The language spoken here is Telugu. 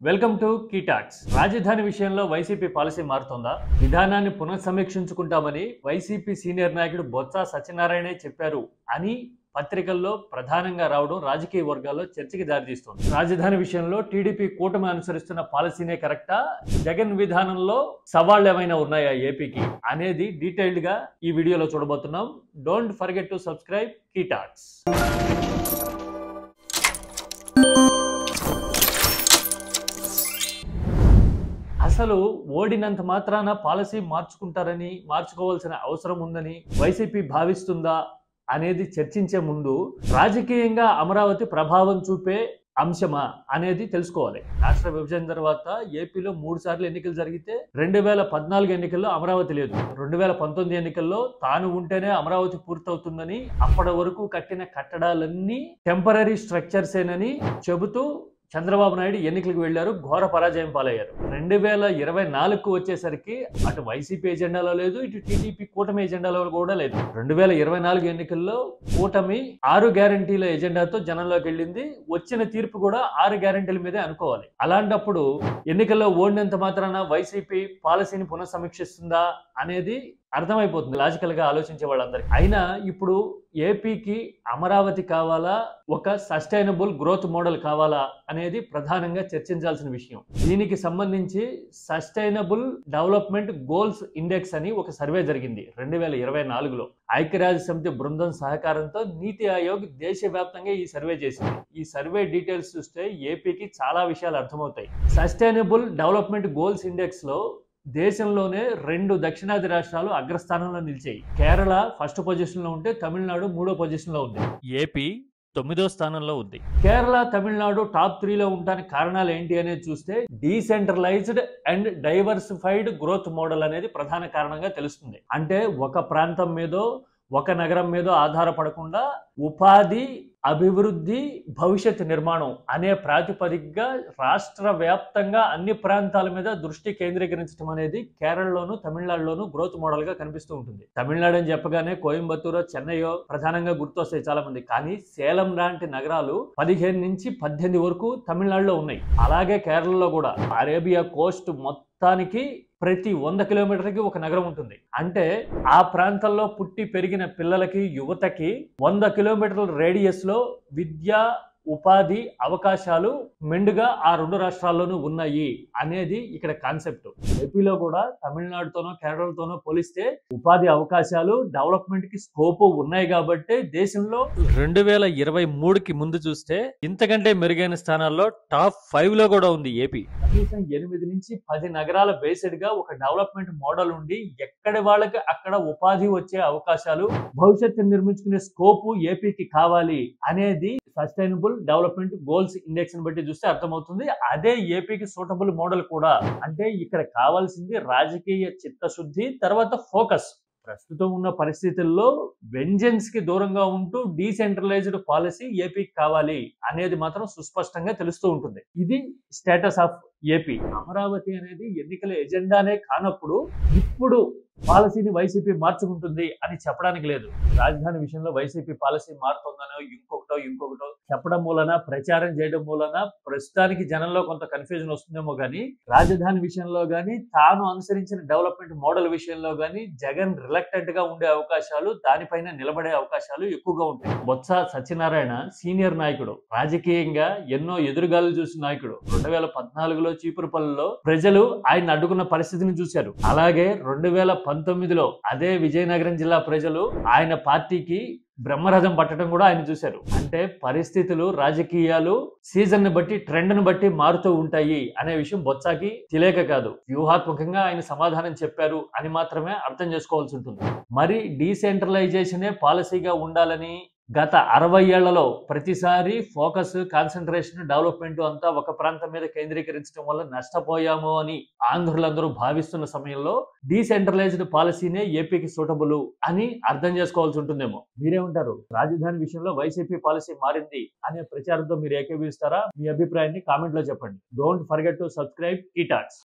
Welcome to కీటాక్స్. రాజధాని విషయంలో వైసీపీ పాలసీ మారుతోందా? విధానాన్ని పునఃసమీక్షించుకుంటామని వైసీపీ సీనియర్ నాయకుడు బొత్స సత్యనారాయణే చెప్పారు అని పత్రికల్లో ప్రధానంగా రావడం రాజకీయ వర్గాల్లో చర్చకి దారితీస్తోంది. రాజధాని విషయంలో టీడీపీ కూటమి అనుసరిస్తున్న పాలసీనే కరెక్టా, జగన్ విధానంలో సవాళ్లు ఏమైనా ఉన్నాయా ఏపీకి అనేది డీటెయిల్డ్ గా ఈ వీడియోలో చూడబోతున్నాం. డోంట్ ఫర్గెట్ టు సబ్స్క్రైబ్ కీటాక్స్. అసలు ఓడినంత మాత్రాన పాలసీ మార్చుకోవాల్సిన అవసరం ఉందని వైసీపీ భావిస్తుందా అనేది చర్చించే ముందు రాజకీయంగా అమరావతి ప్రభావం చూపే అంశమా అనేది తెలుసుకోవాలి. రాష్ట్ర విభజన తర్వాత ఏపీలో 3 సార్లు ఎన్నికలు జరిగితే 2014 ఎన్నికల్లో అమరావతి లేదు. 2019 ఎన్నికల్లో తాను ఉంటేనే అమరావతి పూర్తవుతుందని, అప్పటి వరకు కట్టిన కట్టడాలన్నీ టెంపరరీ స్ట్రక్చర్సేనని చెబుతూ చంద్రబాబు నాయుడు ఎన్నికలకు వెళ్లారు, ఘోర పరాజయం పాలయ్యారు. 2024కు వచ్చేసరికి అటు వైసీపీ ఎజెండాలో లేదు, ఇటు టీడీపీ కూటమి ఎజెండాలో కూడా లేదు. 2024 ఎన్నికల్లో కూటమి 6 గ్యారంటీల ఎజెండాతో జనంలోకి వెళ్ళింది. వచ్చిన తీర్పు కూడా 6 గ్యారంటీల మీదే అనుకోవాలి. అలాంటప్పుడు ఎన్నికల్లో ఓడినంత మాత్రాన వైసీపీ పాలసీని పునఃసమీక్షిస్తుందా అనేది అర్థమైపోతుంది లాజికల్ గా ఆలోచించే వాళ్ళందరికీ. అయినా ఇప్పుడు ఏపీకి అమరావతి కావాలా, ఒక సస్టైనబుల్ గ్రోత్ మోడల్ కావాలా అనేది ప్రధానంగా చర్చించాల్సిన విషయం. దీనికి సంబంధించి సస్టైనబుల్ డెవలప్మెంట్ గోల్స్ ఇండెక్స్ అని ఒక సర్వే జరిగింది 2024లో. ఐక్యరాజ్య సమితి బృందం సహకారంతో నీతి ఆయోగ్ దేశవ్యాప్తంగా ఈ సర్వే చేసింది. ఈ సర్వే డీటెయిల్స్ చూస్తే ఏపీకి చాలా విషయాలు అర్థమవుతాయి. సస్టైనబుల్ డెవలప్మెంట్ గోల్స్ ఇండెక్స్ లో దేశంలోనే 2 దక్షిణాది రాష్ట్రాలు అగ్రస్థానంలో నిలిచాయి. కేరళ ఫస్ట్ పొజిషన్ లో ఉంటే తమిళనాడు 3వ పొజిషన్ లో ఉంది. ఏపీ 9వ స్థానంలో ఉంది. కేరళ, తమిళనాడు టాప్ 3లో ఉండడానికి కారణాలు ఏంటి అనేది చూస్తే decentralised and diversified growth model అనేది ప్రధాన కారణంగా తెలుస్తుంది. అంటే ఒక ప్రాంతం మీదో ఒక నగరం మీదో ఆధారపడకుండా ఉపాధి, అభివృద్ధి, భవిష్యత్ నిర్మాణం అనే ప్రాతిపదికగా రాష్ట్ర వ్యాప్తంగా అన్ని ప్రాంతాల మీద దృష్టి కేంద్రీకరించడం అనేది కేరళలోను తమిళనాడులోను గ్రోత్ మోడల్ గా కనిపిస్తూ ఉంటుంది. తమిళనాడు అని చెప్పగానే కోయంబత్తూరో చెన్నైయో ప్రధానంగా గుర్తొస్తాయి చాలా మంది. కానీ సేలం లాంటి నగరాలు 15 నుంచి 18 వరకు తమిళనాడులో ఉన్నాయి. అలాగే కేరళలో కూడా అరేబియా కోస్ట్ మొత్తానికి ప్రతి 100 కిలోమీటర్కి ఒక నగరం ఉంటుంది. అంటే ఆ ప్రాంతంలో పుట్టి పెరిగిన పిల్లలకి, యువతకి 100 కిలోమీటర్ల రేడియస్ లో విద్య, ఉపాధి అవకాశాలు మెండుగా ఆ 2 రాష్ట్రాల్లోనూ ఉన్నాయి అనేది ఇక్కడ కాన్సెప్ట్. ఏపీలో కూడా తమిళనాడుతోనో కేరళతోనో పోలిస్తే ఉపాధి అవకాశాలు, డెవలప్మెంట్ కి స్కోప్ ఉన్నాయి కాబట్టి దేశంలో 2023కి ముందు చూస్తే ఇంతకంటే మెరుగైన స్థానాల్లో టాప్ 5లో కూడా ఉంది ఏపీ. కనీసం 8 నుంచి 10 నగరాల బేస్డ్ గా ఒక డెవలప్మెంట్ మోడల్ ఉండి ఎక్కడి వాళ్ళకి అక్కడ ఉపాధి వచ్చే అవకాశాలు, భవిష్యత్తు నిర్మించుకునే స్కోప్ ఏపీకి కావాలి అనేది సస్టైనబుల్ డెవలప్మెంట్ గోల్స్ ఇండెక్స్ ని బట్టి చూస్తే అర్థమవుతుంది. అదే ఏపీకి సూటబుల్ మోడల్ కూడా. అంటే ఇక్కడ కావాల్సింది రాజకీయ చిత్తశుద్ధి, తర్వాత ఫోకస్. ప్రస్తుతం ఉన్న పరిస్థితుల్లో వెంజెన్స్ కి దూరంగా ఉంటూ డీసెంట్రలైజ్డ్ పాలసీ ఏపీకి కావాలి అనేది మాత్రం సుస్పష్టంగా తెలుస్తూ ఉంటుంది. ఇది స్టేటస్ ఆఫ్ ఏపీ. అమరావతి అనేది ఎన్నికల ఎజెండానే కానప్పుడు ఇప్పుడు పాలసీని వైసీపీ మార్చుకుంటుంది అని చెప్పడానికి లేదు. రాజధాని విషయంలో వైసీపీ పాలసీ మారుతుందనో ఇంకొకటో చెప్పడం మూలన, ప్రచారం చేయడం మూలన ప్రస్తుతానికి జనంలో కొంత కన్ఫ్యూజన్ వస్తుందేమో కానీ, రాజధాని విషయంలో కానీ, తాను అనుసరించిన డెవలప్మెంట్ మోడల్ విషయంలో కానీ జగన్ రిలక్టెంట్ గా ఉండే అవకాశాలు, దానిపైన నిలబడే అవకాశాలు ఎక్కువగా ఉంటాయి. బొత్స సత్యనారాయణ సీనియర్ నాయకుడు, రాజకీయంగా ఎన్నో ఎదురుగాలు చూసిన నాయకుడు. 2014లో చీపురుపల్లిలో ప్రజలు ఆయన అడ్డుకున్న పరిస్థితిని చూశారు. అలాగే 2019లో అదే విజయనగరం జిల్లా ప్రజలు ఆయన పార్టీకి బ్రహ్మరథం పట్టడం కూడా ఆయన చూశారు. అంటే పరిస్థితులు, రాజకీయాలు సీజన్ ని బట్టి, ట్రెండ్ ని బట్టి మారుతూ ఉంటాయి అనే విషయం బొత్సాకి తెలియక కాదు, వ్యూహాత్మకంగా ఆయన సమాధానం చెప్పారు అని మాత్రమే అర్థం చేసుకోవాల్సి ఉంటుంది. మరి డీసెంట్రలైజేషనే పాలసీగా ఉండాలని గత 60 ఏళ్లలో ప్రతిసారి ఫోకస్, కాన్సన్ట్రేషన్, డెవలప్మెంట్ అంతా ఒక ప్రాంతం మీద కేంద్రీకరించడం వల్ల నష్టపోయాము అని ఆంధ్రులందరూ భావిస్తున్న సమయంలో డీసెంట్రలైజ్డ్ పాలసీనే ఏపీకి సూటబుల్ అని అర్థం చేసుకోవాల్సి ఉంటుందేమో. మీరేమంటారు? రాజధాని విషయంలో వైసీపీ పాలసీ మారింది అనే ప్రచారంతో మీరు ఏకీభవిస్తారా? మీ అభిప్రాయాన్ని కామెంట్ లో చెప్పండి. Don't forget to subscribe కీటాక్స్.